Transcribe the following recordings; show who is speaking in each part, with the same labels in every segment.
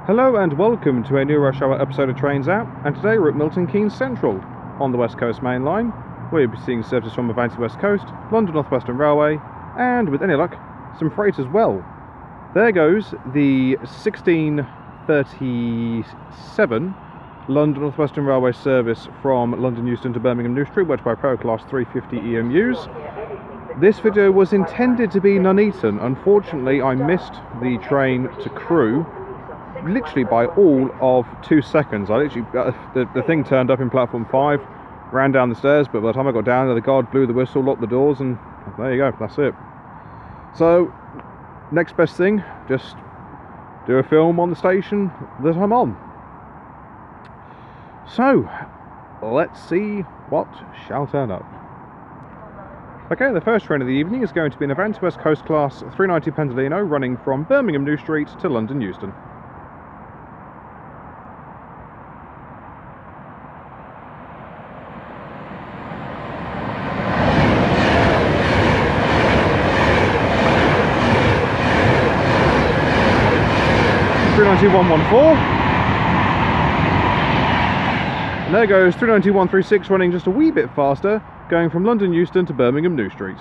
Speaker 1: Hello and welcome to a new rush hour episode of Trains Out, and today we're at Milton Keynes Central on the West Coast Mainline. We'll be seeing services from Avanti West Coast, London Northwestern Railway, and with any luck, some freight as well. There goes the 1637 London Northwestern Railway service from London Euston to Birmingham New Street, worked by Pro Class 350 EMUs. This video was intended to be Nuneaton. Unfortunately, I missed the train to Crewe literally by all of 2 seconds. I literally the thing turned up in platform 5, ran down the stairs, but by the time I got down there, the guard blew the whistle, locked the doors, and there you go, that's it. So next best thing, just do a film on the station that I'm on. So let's see what shall turn up. Okay, the first train of the evening is going to be an Avanti West Coast Class 390 Pendolino running from Birmingham New Street to London Euston. And there goes 39136 running just a wee bit faster, going from London Euston to Birmingham New Street.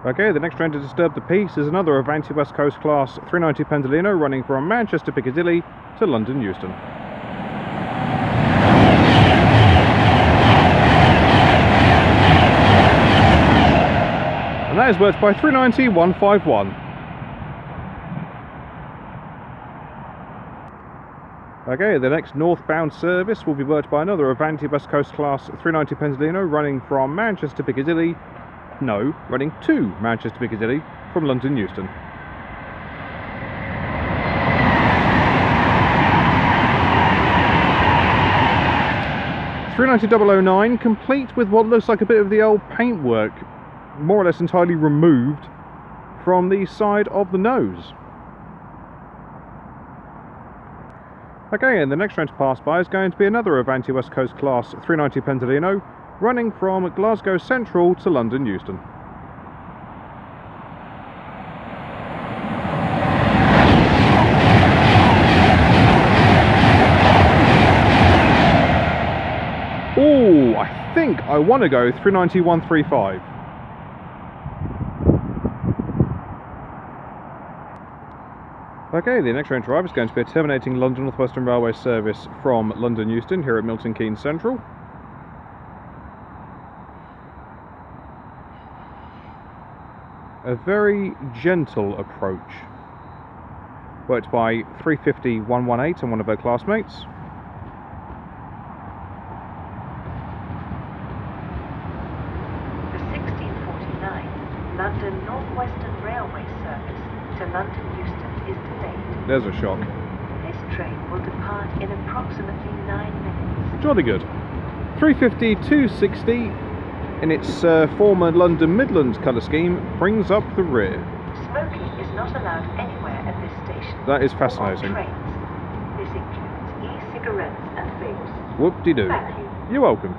Speaker 1: Okay, the next train to disturb the peace is another Avanti West Coast Class 390 Pendolino running from Manchester Piccadilly to London Euston. And that is worked by 390-151. Okay, the next northbound service will be worked by another Avanti West Coast Class 390 Pendolino running from Manchester Piccadilly. No, running to Manchester Piccadilly from London Euston. (390-009), complete with what looks like a bit of the old paintwork, more or less entirely removed from the side of the nose. Okay, and the next train to pass by is going to be another Avanti West Coast Class 390 Pendolino running from Glasgow Central to London Euston. Oh, I think I want to go 390-135. Okay, the next train to arrive is going to be a terminating London Northwestern Railway service from London Euston here at Milton Keynes Central. A very gentle approach, worked by 350-118 and one of her classmates.
Speaker 2: The 1649 London Northwestern Railway service to London Euston is delayed.
Speaker 1: There's a shock.
Speaker 2: This train will depart in approximately 9 minutes.
Speaker 1: Jolly good. 350-260 in its former London Midlands colour scheme brings up the rear.
Speaker 2: Smoking is not allowed anywhere at this station.
Speaker 1: That is
Speaker 2: or
Speaker 1: fascinating.
Speaker 2: on trains. This includes e-cigarettes and vapes.
Speaker 1: Whoop-de-doo.
Speaker 2: Thank you.
Speaker 1: You're welcome.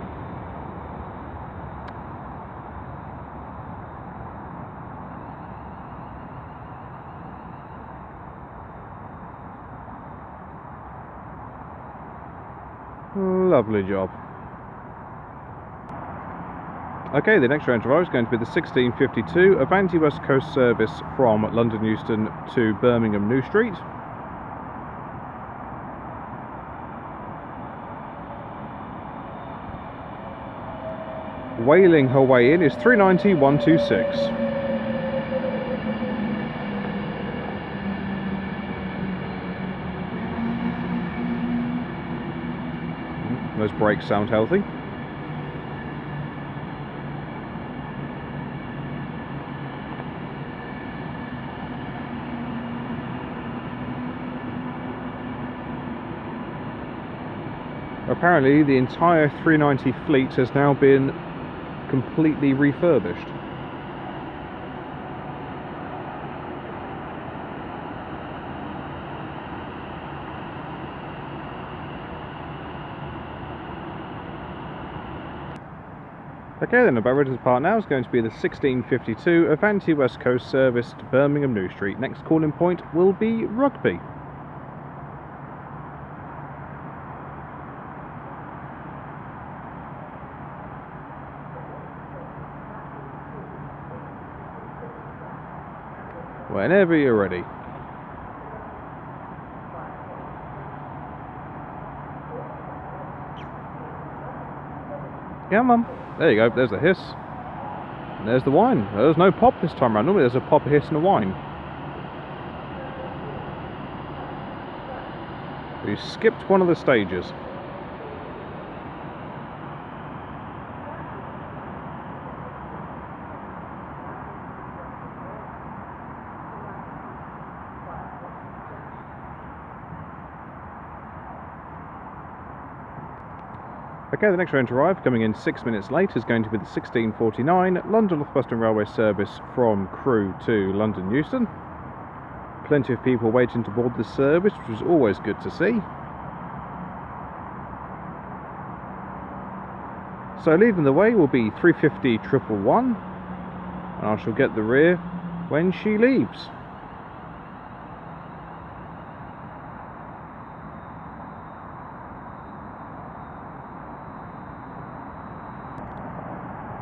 Speaker 1: Lovely job. Okay, the next train to arrive is going to be the 1652 Avanti West Coast service from London Euston to Birmingham New Street. Wailing her way in is 390-126. Those brakes sound healthy. Apparently the entire 390 fleet has now been completely refurbished. Okay then, about ready to depart now is going to be the 1652 Avanti West Coast service to Birmingham New Street. Next calling point will be Rugby. Whenever you're ready. Yeah, Mum. There you go, there's the hiss. And there's the wine. There's no pop this time around. Normally there's a pop, a hiss and a wine. We skipped one of the stages. Okay, the next train to arrive, coming in 6 minutes late, is going to be the 1649 London Northwestern Railway service from Crewe to London Euston. Plenty of people waiting to board this service, which is always good to see. So leading the way will be 350 111, and I shall get the rear when she leaves.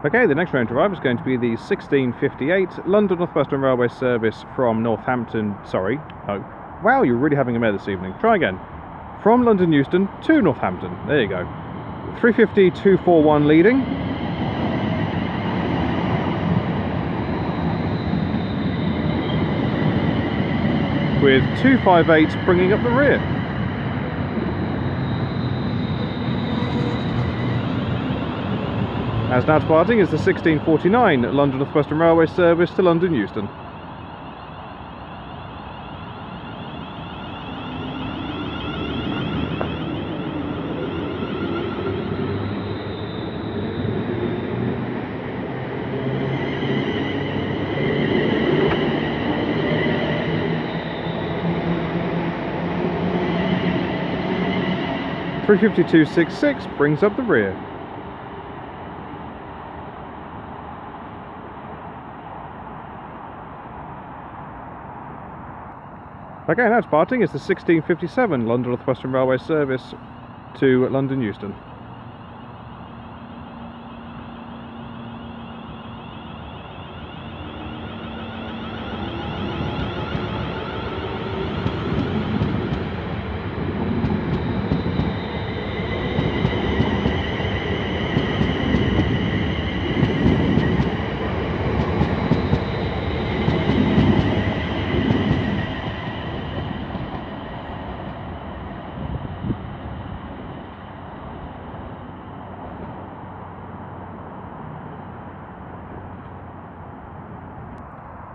Speaker 1: Okay, the next train to arrive is going to be the 1658 London Northwestern Railway service from Northampton. Sorry, oh, wow, you're really having a mare this evening. Try again. From London Euston to Northampton. There you go. 350 241 leading. With 258 bringing up the rear. As now departing is the 1649 London Northwestern Railway service to London Euston. .352.66 brings up the rear. Okay, now departing is the 1657 London Northwestern Railway service to London Euston.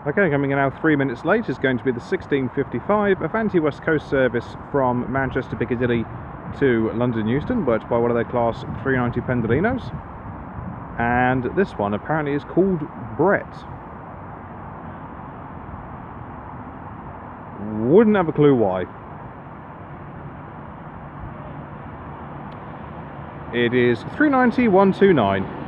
Speaker 1: Okay, coming in now 3 minutes late is going to be the 1655 Avanti West Coast service from Manchester Piccadilly to London Euston, worked by one of their class 390 Pendolinos. And this one apparently is called Brett. Wouldn't have a clue why. It is 390 129.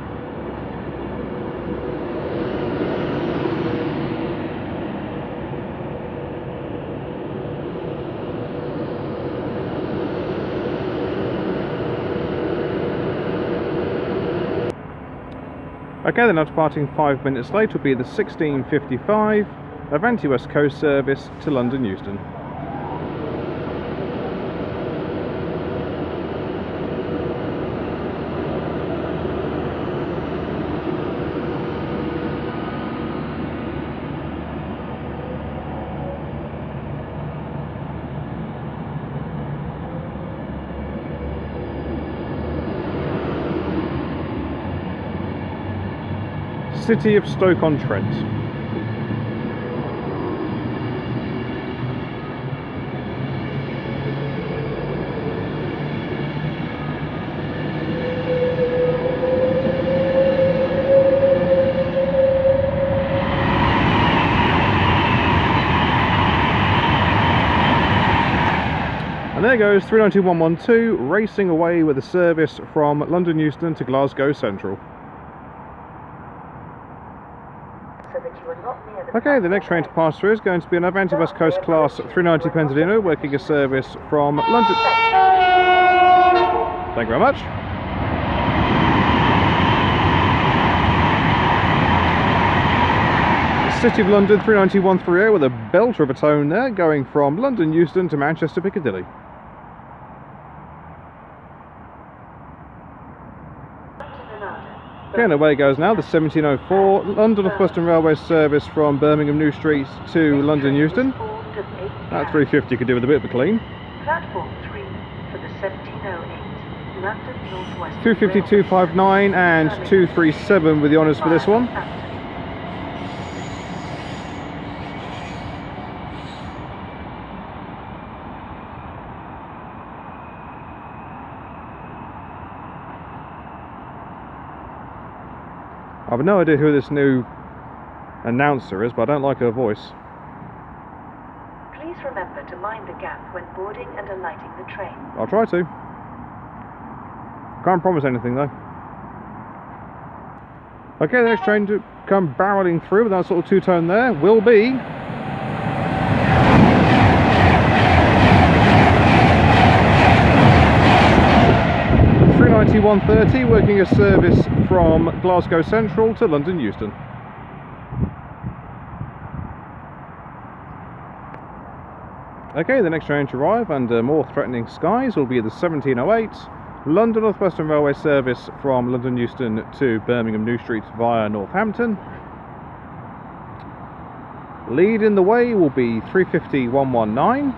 Speaker 1: Okay, then now departing 5 minutes late will be the 1655 Avanti West Coast service to London Euston. City of Stoke-on-Trent. And there goes 390-112 racing away with a service from London Euston to Glasgow Central.
Speaker 2: so that you are not near the
Speaker 1: Okay, the next train to pass through is going to be an Avanti West Coast Class 390 Pentadino, working a service from London. Thank you very much. City of London 39130 with a belter of a tone there, going from London Euston to Manchester Piccadilly. Okay, and away goes now the 1704 London Northwestern Railway service from Birmingham New Street to London Euston. That 350 could do with a bit of a clean.
Speaker 2: Platform 3 for the 1708 London Northwestern
Speaker 1: 250, 259 and 237 with the honours for this one. I have no idea who this new announcer is, but I don't like her voice.
Speaker 2: Please remember to mind the gap when boarding and alighting the train.
Speaker 1: I'll try to. Can't promise anything though. Okay, the next train to come barreling through with that sort of two-tone there will be 39130, working a service from Glasgow Central to London Euston. Okay, the next train to arrive under more threatening skies will be the 1708 London Northwestern Railway service from London Euston to Birmingham New Street via Northampton. Leading the way will be 350 119.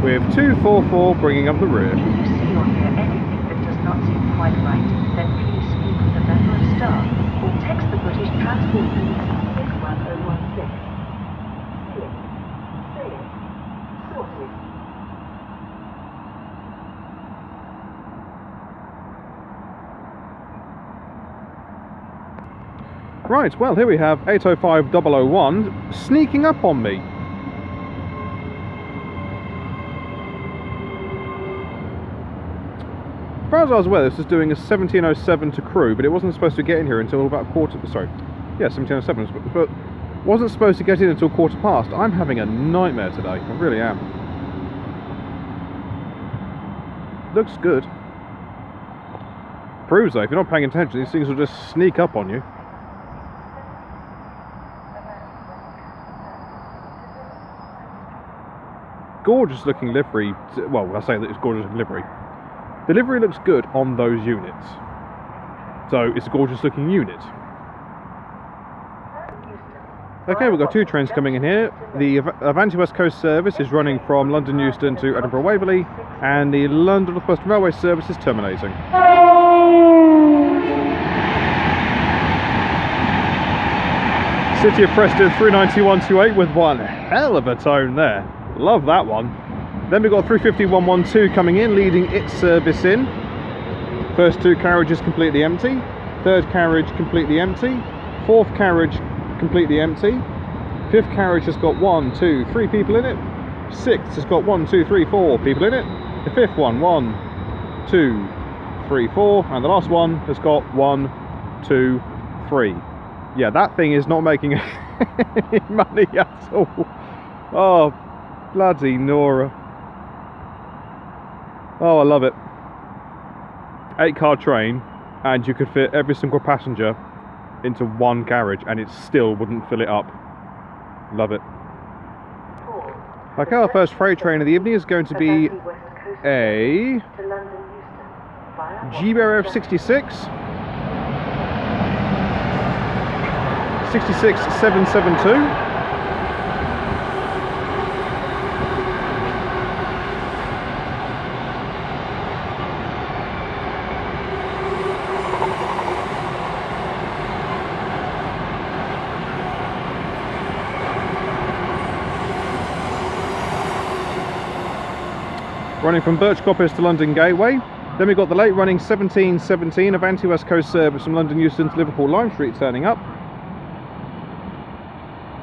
Speaker 1: With 244 bringing up the rear.
Speaker 2: If you see or hear anything that does not seem quite right, then please speak with a member of staff or text the British Transport Police 61016. Say it. Sorted.
Speaker 1: Right, well here we have 805001 sneaking up on me. As far as I was aware, this was doing a 1707 to Crewe, but it wasn't supposed to get in here until about 1707, but wasn't supposed to get in until past. I'm having a nightmare today, I really am. Looks good. Proves though, if you're not paying attention, these things will just sneak up on you. Gorgeous looking livery, well I say that it's gorgeous looking livery. The livery looks good on those units, so it's a gorgeous looking unit. Okay, we've got two trains coming in here. The Avanti West Coast service is running from London Euston to Edinburgh Waverley, and the London Northwestern Railway service is terminating. City of Preston 39128 with one hell of a tone there. Love that one. Then we've got 350 112 coming in, leading its service in. First two carriages completely empty. Third carriage completely empty. Fourth carriage completely empty. Fifth carriage has got 1, 2, 3 people in it. Sixth has got 1, 2, 3, 4 people in it. The fifth one, 1, 2, 3, 4. And the last one has got 1, 2, 3. Yeah, that thing is not making any money at all. Oh, bloody Nora. Oh, I love it. 8-car train, and you could fit every single passenger into one carriage, and it still wouldn't fill it up. Love it. Okay, our first freight train of the evening is going to be a GBRF 66 772. Running from Birch Coppice to London Gateway. Then we've got the late running 1717 Avanti West Coast service from London Euston to Liverpool Lime Street turning up.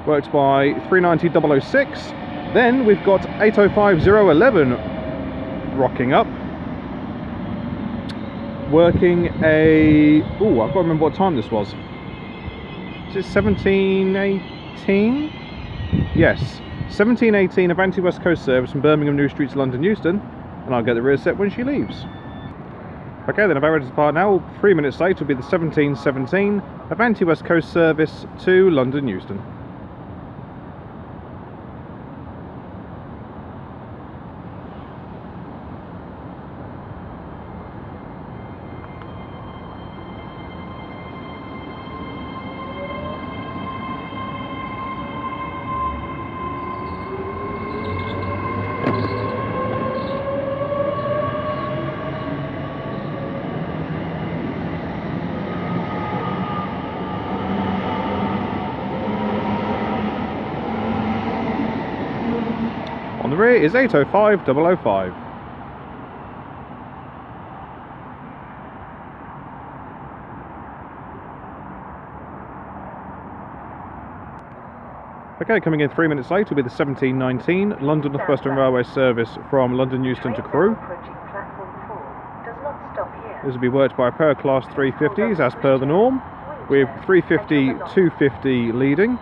Speaker 1: Worked by 390 006. Then we've got 805011 rocking up, working a... Oh, I've got to remember what time this was. Is it 1718? Yes, 1718 Avanti West Coast service from Birmingham New Street to London Euston, and I'll get the rear set when she leaves. Okay, then about ready to depart now. 3 minutes later will be the 1717 Avanti West Coast service to London Euston. On the rear is 805005. Okay, coming in 3 minutes later will be the 1719 London Northwestern Railway service from London Euston to Crewe. This will be worked by a pair of Class 350s as per the norm, with 350, 250 leading.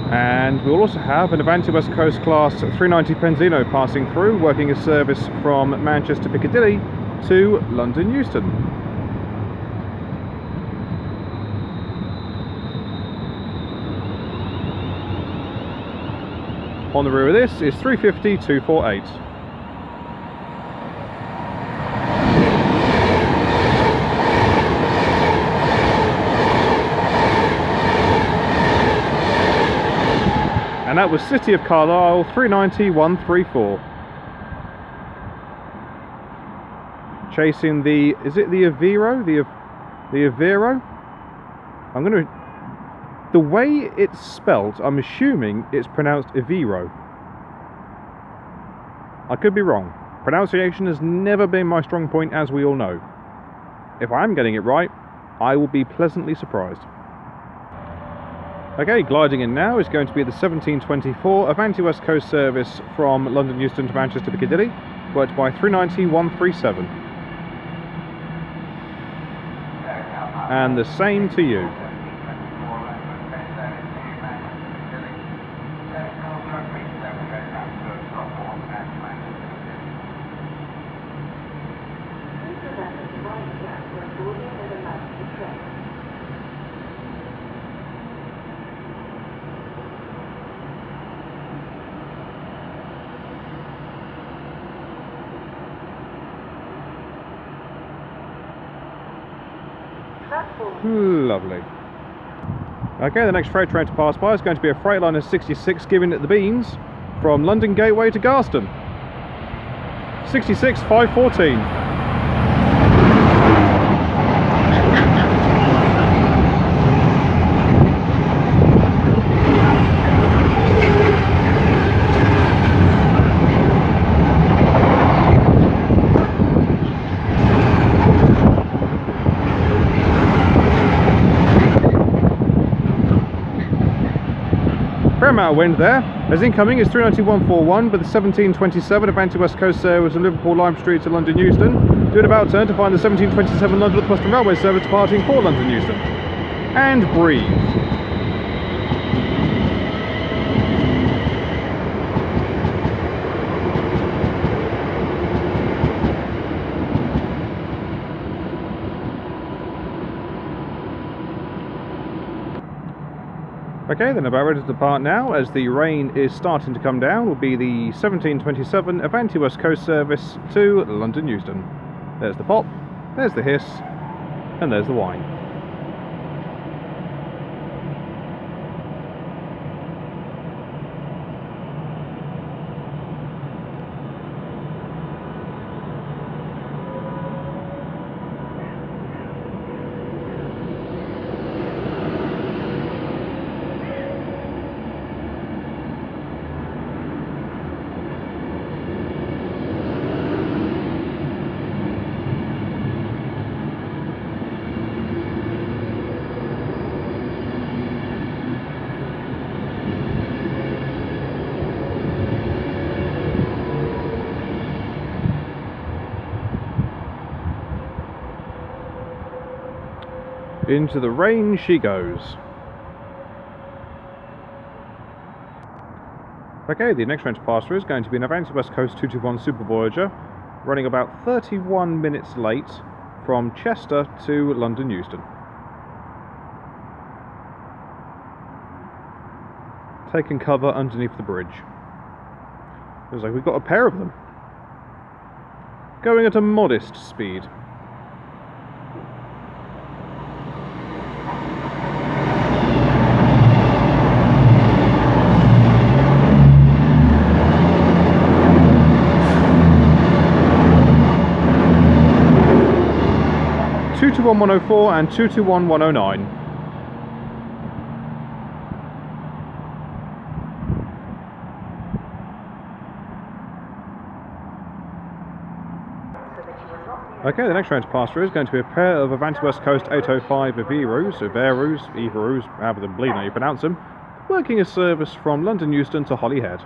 Speaker 1: And we'll also have an Avanti West Coast Class 390 Penzino passing through, working a service from Manchester Piccadilly to London Euston. On the rear of this is 350 248. And that was City of Carlisle 390 134. Chasing the, is it the Avero? The Avero? I'm going to, the way it's spelt, I'm assuming it's pronounced Avero. I could be wrong. Pronunciation has never been my strong point, as we all know. If I am getting it right, I will be pleasantly surprised. Okay, gliding in now is going to be the 1724 Avanti West Coast service from London Euston to Manchester Piccadilly, worked by 390 137. And the same to you. Lovely. Okay, the next freight train to pass by is going to be a Freightliner 66 giving it the beans from London Gateway to Garston. 66 514. Fair amount of wind there. As incoming is 39141, but the 1727 Avanti West Coast service from Liverpool Lime Street to London Euston. Do an about turn to find the 1727 London Northwestern Railway service departing for London Euston. And breathe. Okay, then about ready to depart now, as the rain is starting to come down, will be the 1727 Avanti West Coast service to London Euston. There's the pop, there's the hiss, and there's the whine. Into the rain she goes. Okay, the next train to pass through is going to be an Avanti West Coast 221 Super Voyager, running about 31 minutes late from Chester to London Euston. Taking cover underneath the bridge. Looks like we've got a pair of them. Going at a modest speed. Two to 1104 and 221 109. Okay, the next train to pass through is going to be a pair of Avanti West Coast 805 Everus, however the bleeding you pronounce them, working a service from London Euston to Holyhead.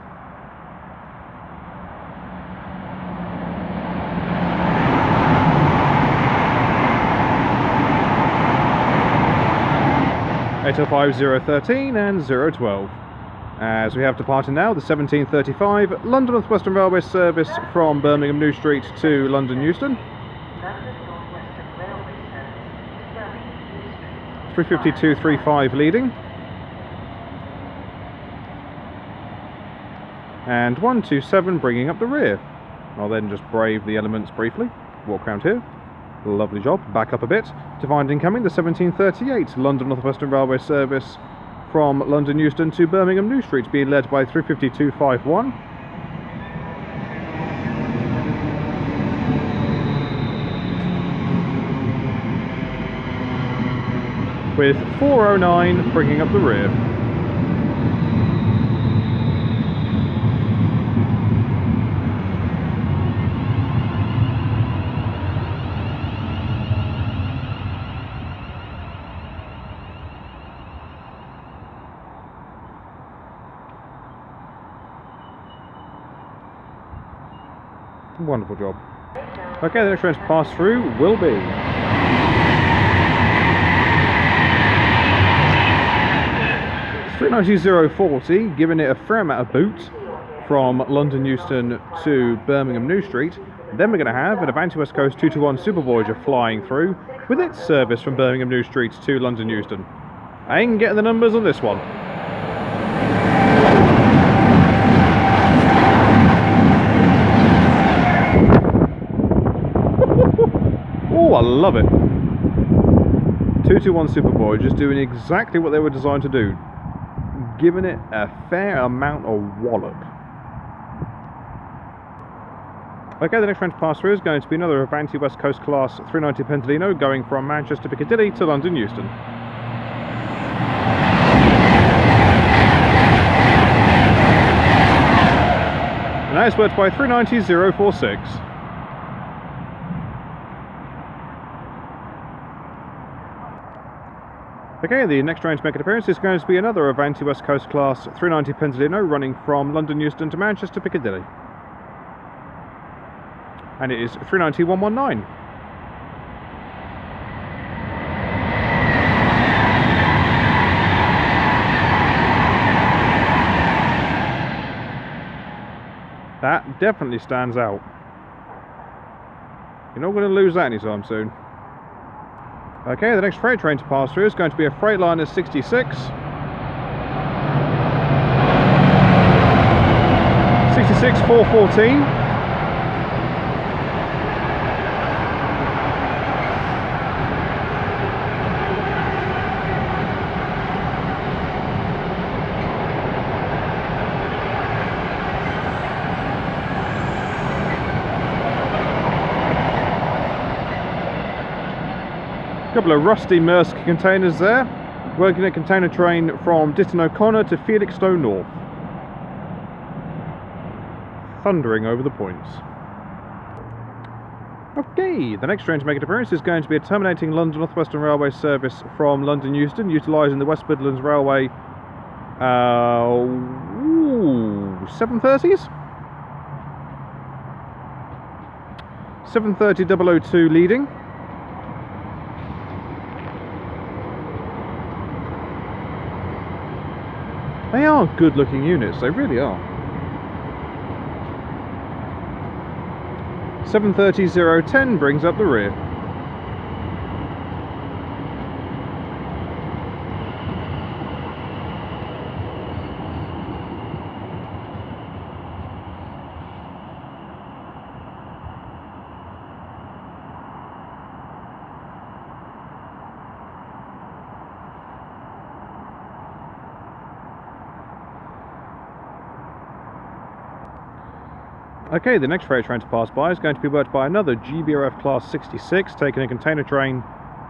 Speaker 1: .805 013 and 012. As we have departed now, the 1735 London Northwestern Railway service from Birmingham New Street to London Euston. 352.35 leading. And 127 bringing up the rear. I'll then just brave the elements briefly. Walk around here. Lovely job. Back up a bit to find incoming the 1738 London Northwestern Railway service from London Euston to Birmingham New Street, being led by 352.51. With 409 bringing up the rear. Wonderful job. Okay, the next train to pass through will be 390.040, giving it a fair amount of boot from London Euston to Birmingham New Street. Then we're going to have an Avanti West Coast 221 Super Voyager flying through with its service from Birmingham New Street to London Euston. I ain't getting the numbers on this one. Oh, I love it. 221 Super Voyagers doing exactly what they were designed to do. Giving it a fair amount of wallop. Okay, the next train to pass through is going to be another Avanti West Coast Class 390 Pendolino going from Manchester Piccadilly to London Euston. And that is worked by 390.046. Okay, the next train to make an appearance is going to be another Avanti West Coast Class 390 Pendolino running from London Euston to Manchester Piccadilly. And it is 390.119. That definitely stands out. You're not going to lose that anytime soon. Okay, the next freight train to pass through is going to be a Freightliner 66. 66.414. Couple of rusty Maersk containers there, working a container train from Ditton O'Connor to Felixstowe North. Thundering over the points. Okay, the next train to make an appearance is going to be a terminating London Northwestern Railway service from London Euston, utilising the West Midlands Railway 730s? 730.002 leading. They are good looking units, they really are. 730-010 brings up the rear. Okay, the next freight train to pass by is going to be worked by another GBRF Class 66, taking a container train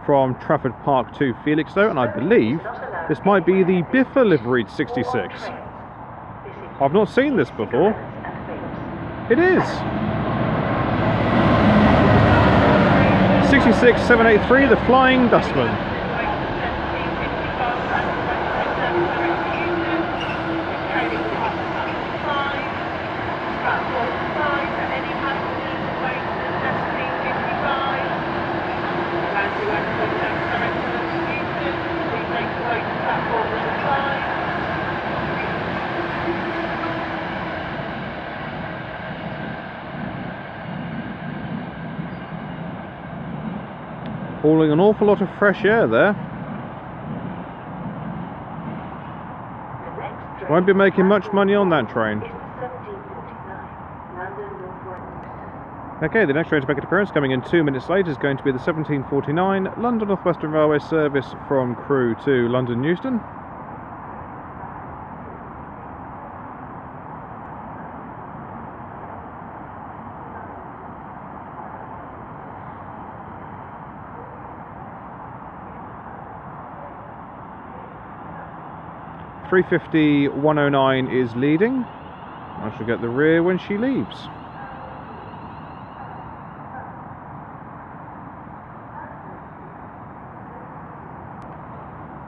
Speaker 1: from Trafford Park to Felixstowe, and I believe this might be the Biffa liveried 66. I've not seen this before. It is! 66783, the Flying Dustman. Hauling an awful lot of fresh air there. Won't be making much money on that train. Okay, the next train to make an appearance, coming in 2 minutes late, is going to be the 1749 London Northwestern Railway service from Crewe to London Euston. (350-109) is leading. I shall get the rear when she leaves.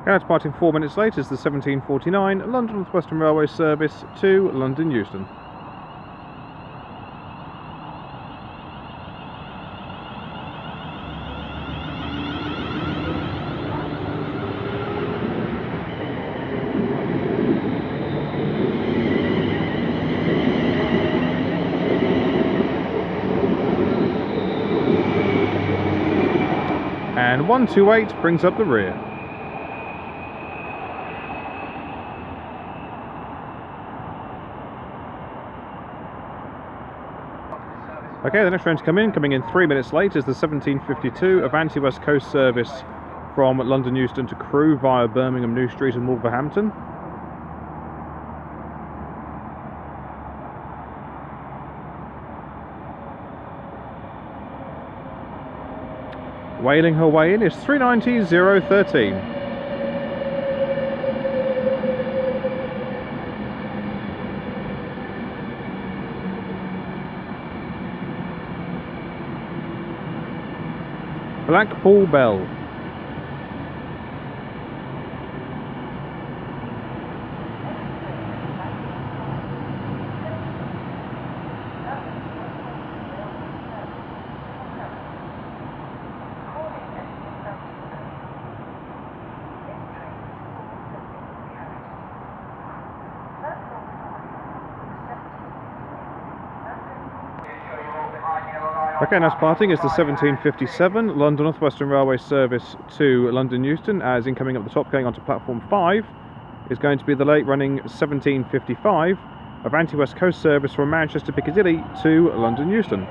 Speaker 1: And departing 4 minutes late is the 1749 London Northwestern Railway service to London Euston. And 128 brings up the rear. Okay, the next train to coming in 3 minutes late, is the 1752 Avanti West Coast service from London Euston to Crewe via Birmingham New Street and Wolverhampton. Wailing her way in is 390-013. Blackpool Bell. Okay, now parting is the 1757 London Northwestern Railway service to London Euston, as incoming up the top going onto platform 5 is going to be the late running 1755 Avanti West Coast service from Manchester Piccadilly to London Euston.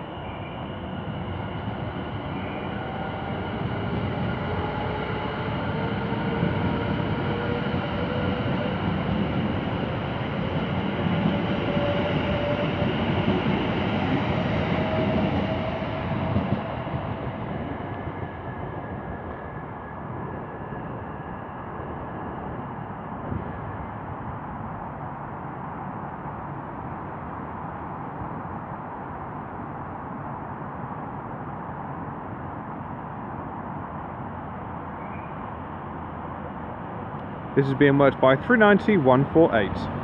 Speaker 1: This is being worked by 390-148.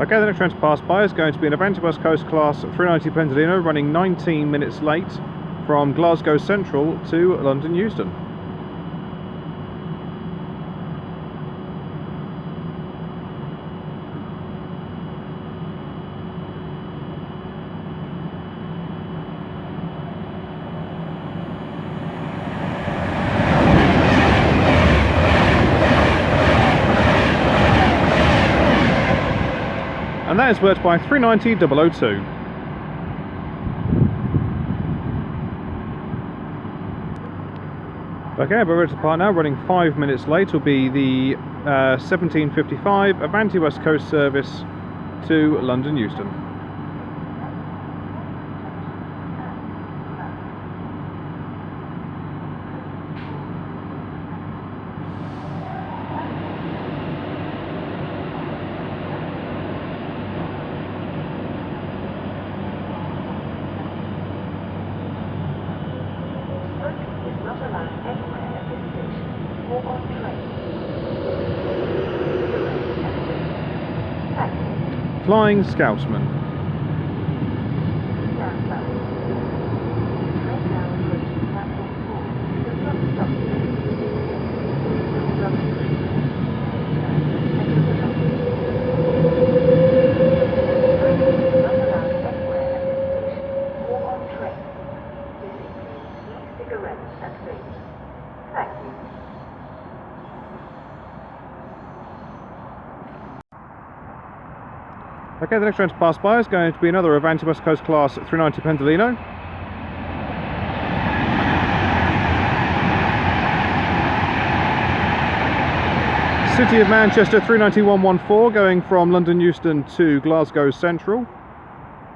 Speaker 1: Okay, the next train to pass by is going to be an Avanti West Coast Class 390 Pendolino, running 19 minutes late from Glasgow Central to London Euston. And that is worked by 390-002. Okay, we're ready to depart now. Running 5 minutes late will be the 17:55 Avanti West Coast service to London Euston. Flying Scotsman. Okay, the next train to pass by is going to be another Avanti West Coast Class 390 Pendolino. City of Manchester 39114 going from London Euston to Glasgow Central.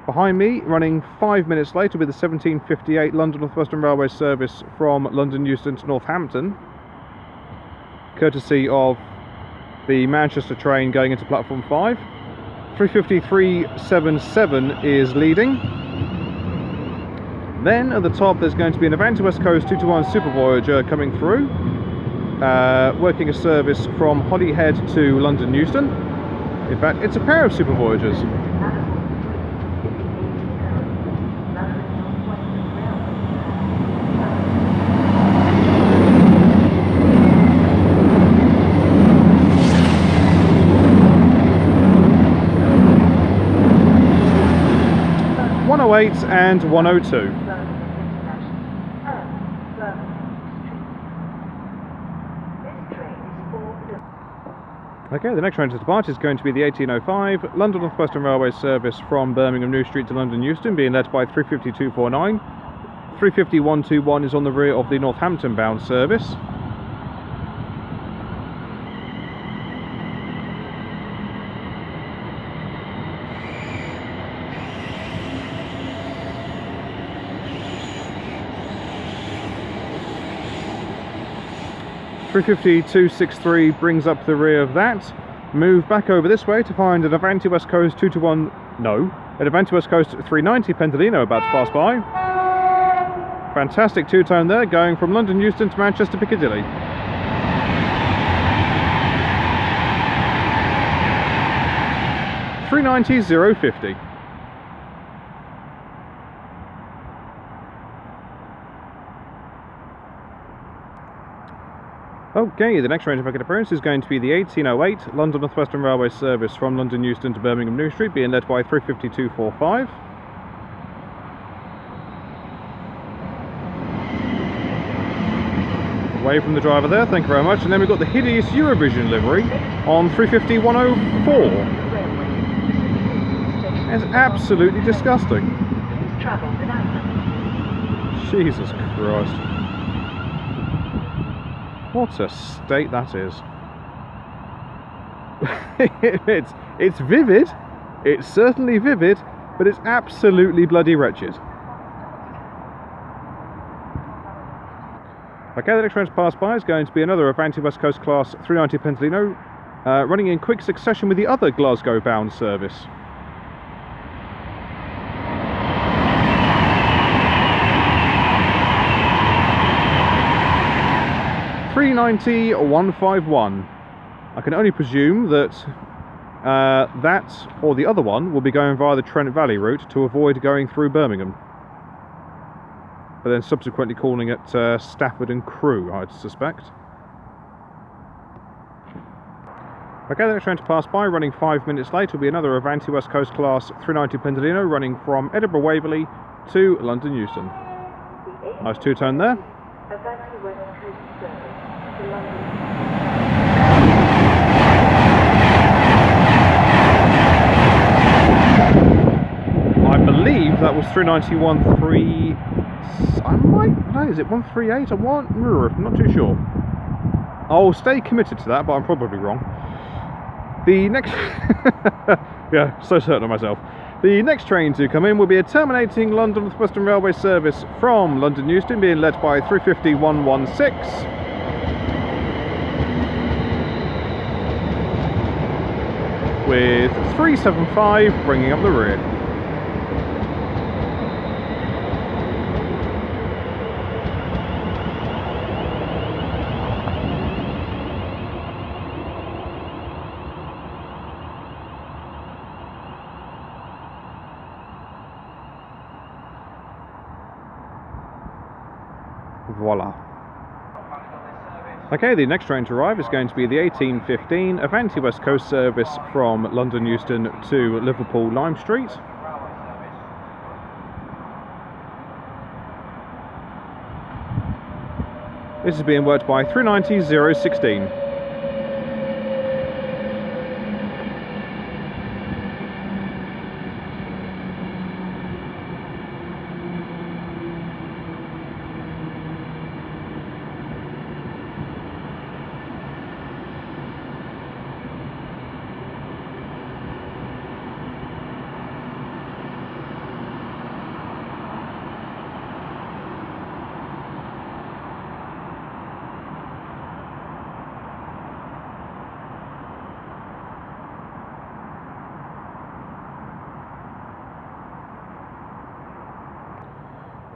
Speaker 1: Behind me, running 5 minutes late, will be the 17:58 London Northwestern Railway service from London Euston to Northampton, courtesy of the Manchester train going into platform 5. 35377 is leading. Then at the top there's going to be an Avanti West Coast 221 Super Voyager coming through, working a service from Holyhead to London Euston. In fact, it's a pair of Super Voyagers. And 102. Okay, the next train to depart is going to be the 1805 London Northwestern Railway service from Birmingham New Street to London Euston, being led by 35249. 35121 is on the rear of the Northampton bound service. .350-263 brings up the rear of that. Move back over this way to find an Avanti West Coast 221, no, an Avanti West Coast 390 Pendolino about to pass by. Fantastic two-tone there, going from London Euston to Manchester Piccadilly. .390-050. Okay, the next train to make an appearance is going to be the 1808 London Northwestern Railway service from London Euston to Birmingham New Street, being led by 35245. Away from the driver there, thank you very much. And then we've got the hideous Eurovision livery on 35104. It's absolutely disgusting. Jesus Christ. What a state that is. it's vivid, it's certainly vivid, but it's absolutely bloody wretched. Okay, the next train to pass by is going to be another Avanti West Coast Class 390 Pendolino, running in quick succession with the other Glasgow bound service. .390-151. I can only presume that That, or the other one, will be going via the Trent Valley route to avoid going through Birmingham. But then subsequently calling it Stafford and Crewe, I'd suspect. Okay, the next train to pass by, running 5 minutes late, will be another Avanti West Coast Class 390 Pendolino, running from Edinburgh Waverley to London Euston. Nice two-tone there.
Speaker 2: Avanti West Coast service to London.
Speaker 1: I believe that was 391.3. I might. No, is it 138? I'm not too sure. I'll stay committed to that, but I'm probably wrong. The next. Yeah, so certain of myself. The next train to come in will be a terminating London Northwestern Railway service from London Euston, being led by 350-116. With 375 bringing up the rear. Voila. Okay, the next train to arrive is going to be the 1815 Avanti West Coast service from London Euston to Liverpool Lime Street. This is being worked by 390-016.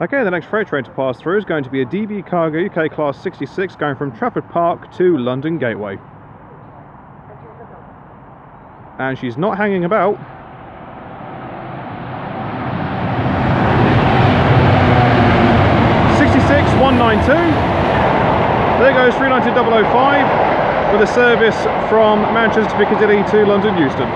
Speaker 1: Okay, the next freight train to pass through is going to be a DB Cargo UK Class 66 going from Trafford Park to London Gateway. And she's not hanging about. There goes 390-005 with a service from Manchester Piccadilly to London Euston.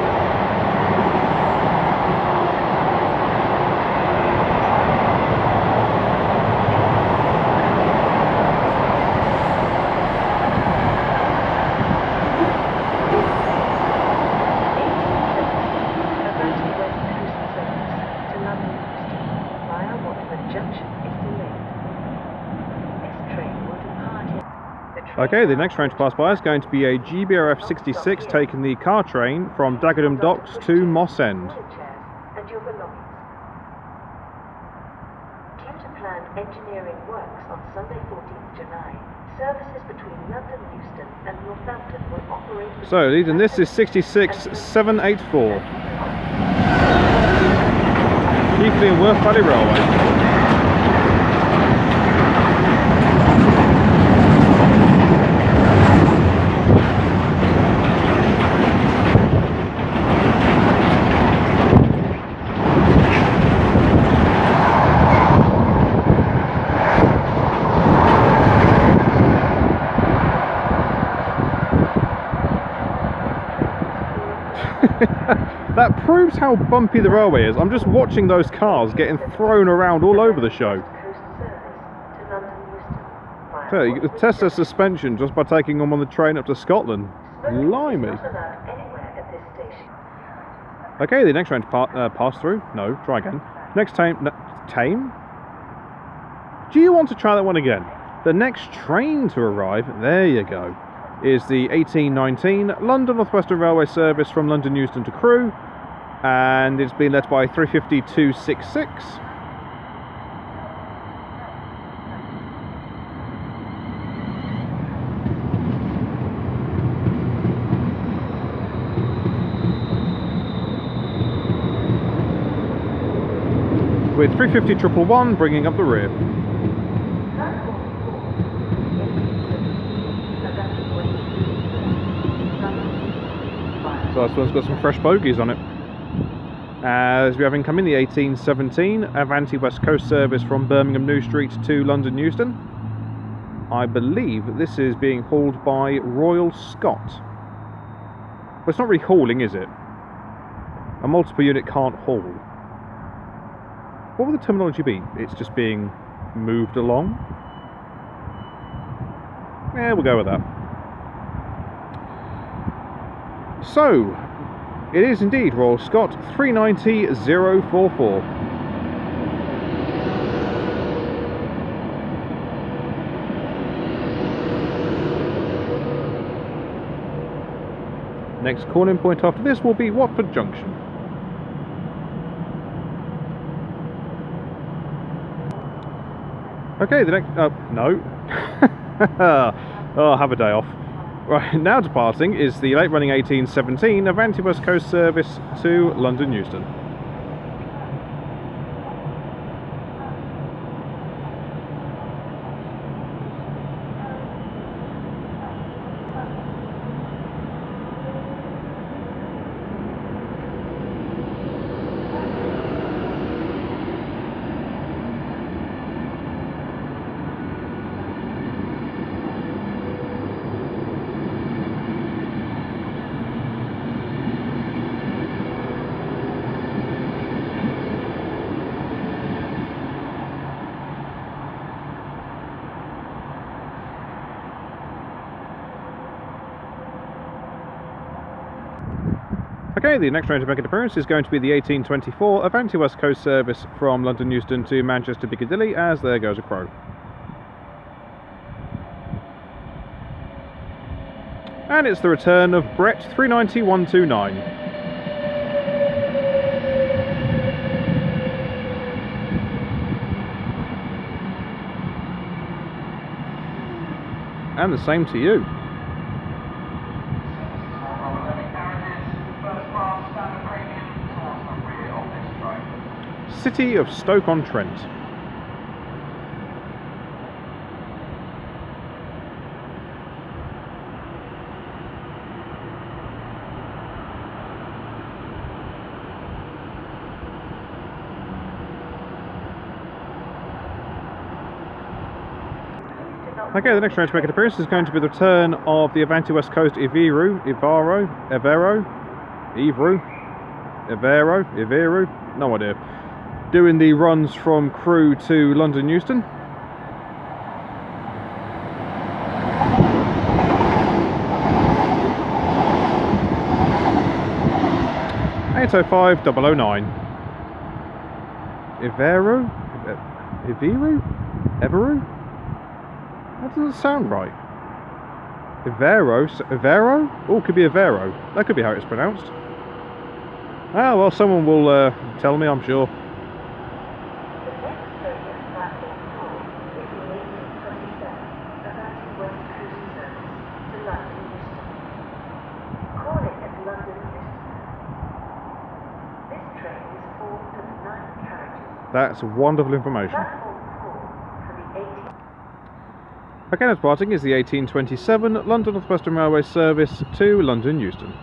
Speaker 1: Okay, the next train to pass by is going to be a GBRF 66 taking the car train from Dagenham Docks to Moss End.
Speaker 2: And your belongings. Due to planned engineering works on Sunday 14th July, services between London Euston and Northampton will operate.
Speaker 1: So, leading this is 66784. Keighley and Worth Valley Railway. That proves how bumpy the railway is. I'm just watching those cars getting thrown around all over the show. So you can test their suspension just by taking them on the train up to Scotland. Blimey. Okay, the next train to pass through. No, try again. Next tame. Do you want to try that one again? The next train to arrive, there you go, is the 1819 London Northwestern Railway service from London Euston to Crewe, and it's been led by 350-266. With 350-111 bringing up the rear. So this one's got some fresh bogies on it. As we have incoming the 1817 Avanti West Coast service from Birmingham New Street to London Euston. I believe that this is being hauled by Royal Scot. Well, it's not really hauling, is it? A multiple unit can't haul. What would the terminology be? It's just being moved along? Yeah, we'll go with that. So, it is indeed Royal Scot 390044. Next corner point after this will be Watford Junction. Okay, the next... no. Oh, have a day off. Right, now departing is the late running 1817 Avanti West Coast service to London Euston. Okay, the next train to make an appearance is going to be the 1824 Avanti West Coast service from London Euston to Manchester Piccadilly, as there goes a crow. And it's the return of Brett 390129. And the same to you. City of Stoke-on-Trent. Okay, the next train to make an appearance is going to be the return of the Avanti West Coast Evero, no idea. Doing the runs from Crewe to London Euston. (805,009). Evero? That doesn't sound right. Evero? Oh, could be Evero. That could be how it's pronounced. Ah, well, someone will tell me, I'm sure. That's wonderful information. Okay, next parting is the 1827 London Northwestern Railway service to London Euston.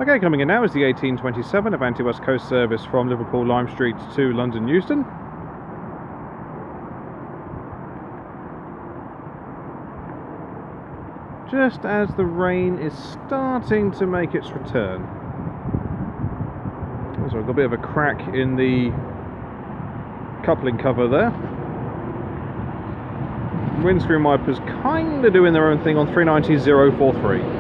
Speaker 1: Okay, coming in now is the 1827 Avanti West Coast service from Liverpool Lime Street to London Euston. Just as the rain is starting to make its return. So I've got a bit of a crack in the coupling cover there. Windscreen wipers kind of doing their own thing on 390043.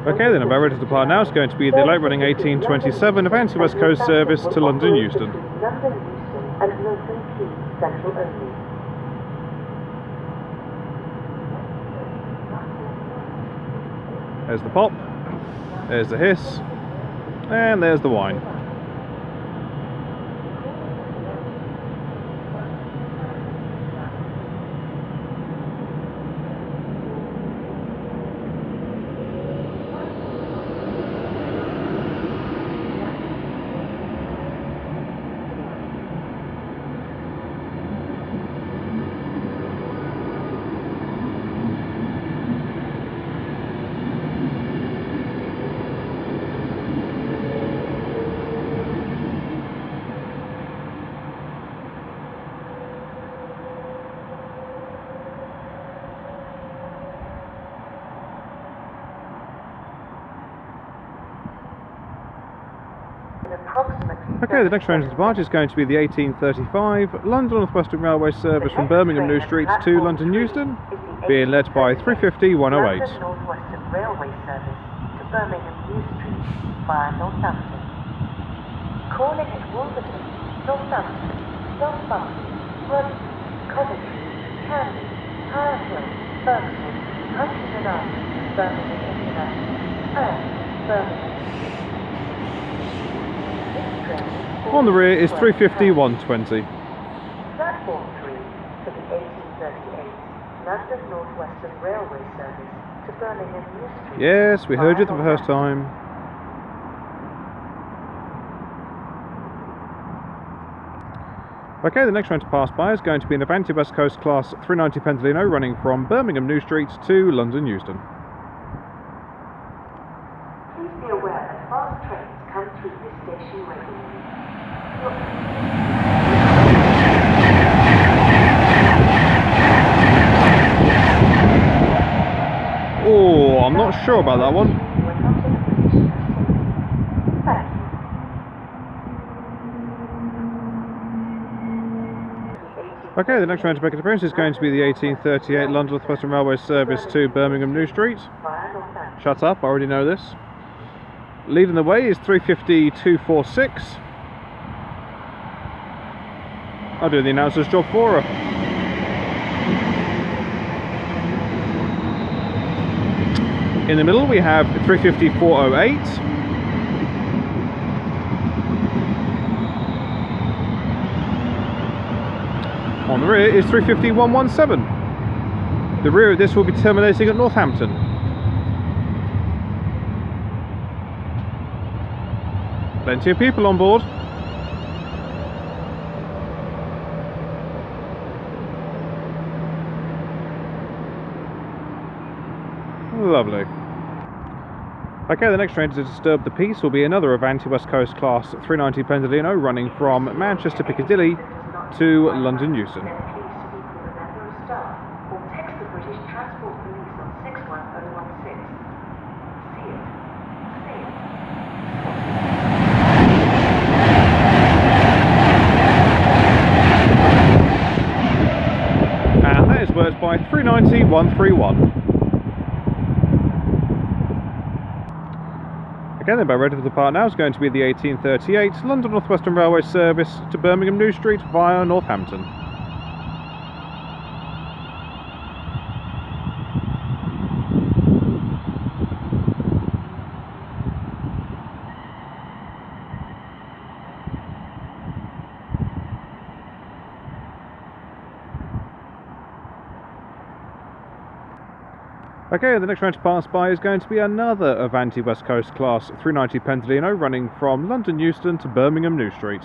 Speaker 1: Okay, then about ready to depart now. It's going to be the late running 1827 Avanti West Coast service to London Euston.
Speaker 2: London Euston and Milton Keynes Central only.
Speaker 1: There's the pop, there's the hiss, and there's the whine. Okay, the next train to depart is going to be the 1835 London Northwestern Railway service from Birmingham New Street to London Euston, being led by 350 108.
Speaker 2: London Northwestern Railway service to Birmingham New Street via Northampton. Calling at Wolverton, Northampton, Northbound, Rugby, Coventry, Candy, Higher Hill, Birmingham, Huntingdon Arms, Birmingham International, and Birmingham.
Speaker 1: On the rear is 350 120.
Speaker 2: Platform 3 for the 1838 London Northwestern Railway service to Birmingham New Street.
Speaker 1: Yes, we heard you the first time. Okay, the next train to pass by is going to be an Avanti West Coast Class 390 Pendolino running from Birmingham New Street to London Euston.
Speaker 2: Please be aware that fast trains come through this station regularly.
Speaker 1: Oh, I'm not sure about that one. Okay, the next train to make an appearance is going to be the 1838 London Northwestern Railway service to Birmingham New Street. Shut up, I already know this. Leading the way is 350 246. I'll do the announcer's job for her. In the middle we have 350 408. On the rear is 350 117. The rear of this will be terminating at Northampton. Plenty of people on board. Lovely. Okay, the next train to disturb the peace will be another Avanti West Coast Class 390 Pendolino running from Manchester Piccadilly to London Euston. And that is worked by 390 131. Again, about ready for the part now is going to be the 1838 London Northwestern Railway service to Birmingham New Street via Northampton. Okay, the next train to pass by is going to be another Avanti West Coast Class 390 Pendolino running from London Euston to Birmingham New Street.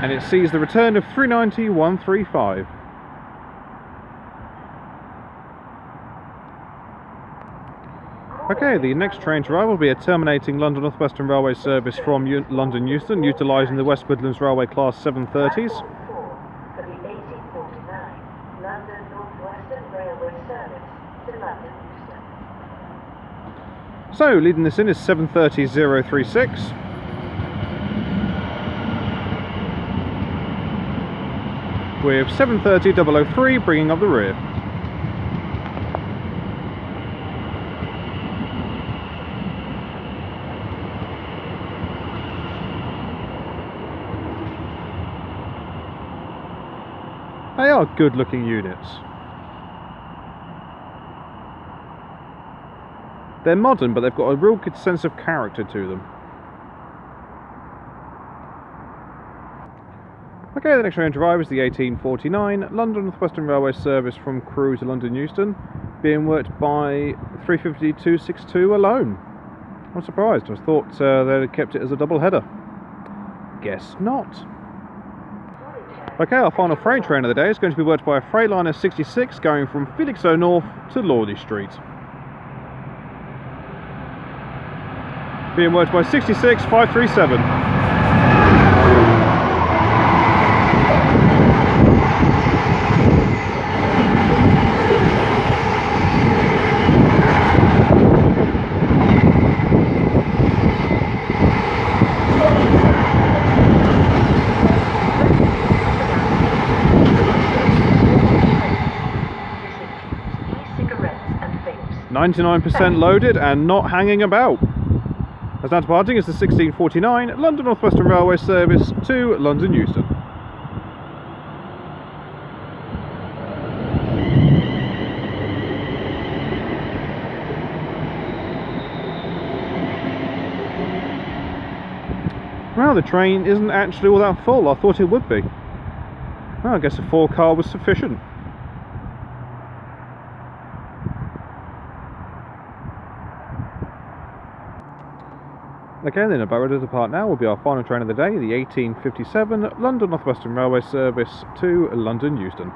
Speaker 1: And it sees the return of 390 135. Okay, the next train to arrive will be a terminating London Northwestern Railway service from London Euston, utilising the West Midlands Railway Class 730s.
Speaker 2: For the 1849 London Northwestern Railway service to London Euston.
Speaker 1: So, leading this in is 730.036. With 730.003 bringing up the rear. They are good looking units. They're modern, but they've got a real good sense of character to them. Okay, the next train to arrive is the 1849 London Northwestern Railway service from Crewe to London Euston, being worked by 350-262 alone. I'm surprised. I thought they'd have kept it as a double header. Guess not. Okay, our final freight train of the day is going to be worked by a Freightliner 66 going from Felixstowe North to Lawley Street. Being worked by 66-537. 99% loaded and not hanging about. As now departing is the 1649 London Northwestern Railway service to London Euston. Well, the train isn't actually all that full. I thought it would be. Well, I guess a 4-car was sufficient. Okay, then about ready to depart now will be our final train of the day, the 1857 London Northwestern Railway service to London Euston.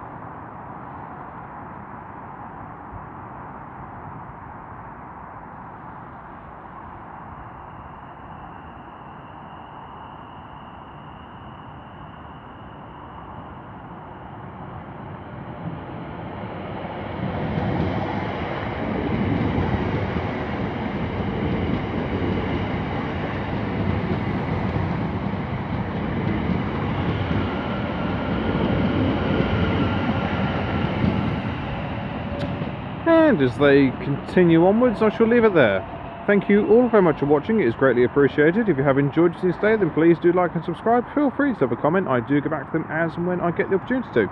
Speaker 1: And as they continue onwards, I shall leave it there. Thank you all very much for watching, it is greatly appreciated. If you have enjoyed this day, then please do like and subscribe. Feel free to leave a comment, I do get back to them as and when I get the opportunity to.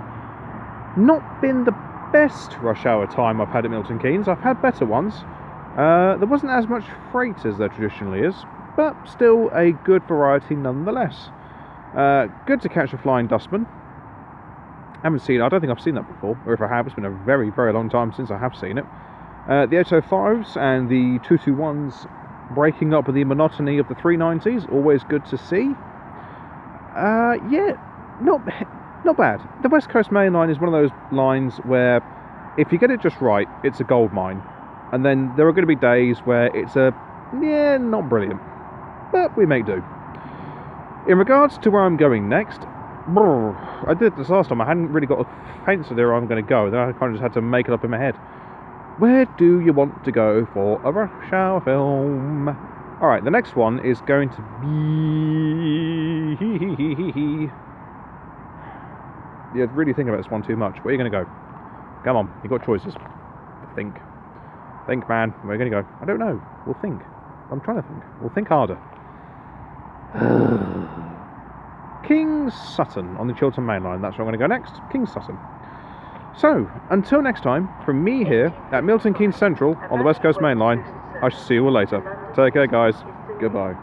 Speaker 1: Not been the best rush hour time I've had at Milton Keynes, I've had better ones. There wasn't as much freight as there traditionally is, but still a good variety nonetheless. Good to catch a flying dustman. I don't think I've seen that before, or if I have, it's been a very, very long time since I have seen it. The 805s and the 221s breaking up the monotony of the 390s, always good to see. Yeah, not bad. The West Coast Mainline is one of those lines where if you get it just right, it's a gold mine. And then there are going to be days where it's not brilliant. But we make do. In regards to where I'm going next, I did this last time, I hadn't really got a fancy where I'm going to go, then I kind of just had to make it up in my head. Where do you want to go for a rush hour film? Alright, the next one is going to be... Yeah, really think about this one too much. Where are you going to go? Come on, you've got choices. Think. Think, man. Where are you going to go? I don't know. We'll think. I'm trying to think. We'll think harder. King's Sutton on the Chiltern Mainline. That's where I'm going to go next. King's Sutton. So, until next time, from me here at Milton Keynes Central on the West Coast Mainline, I shall see you all later. Take care, guys. Goodbye.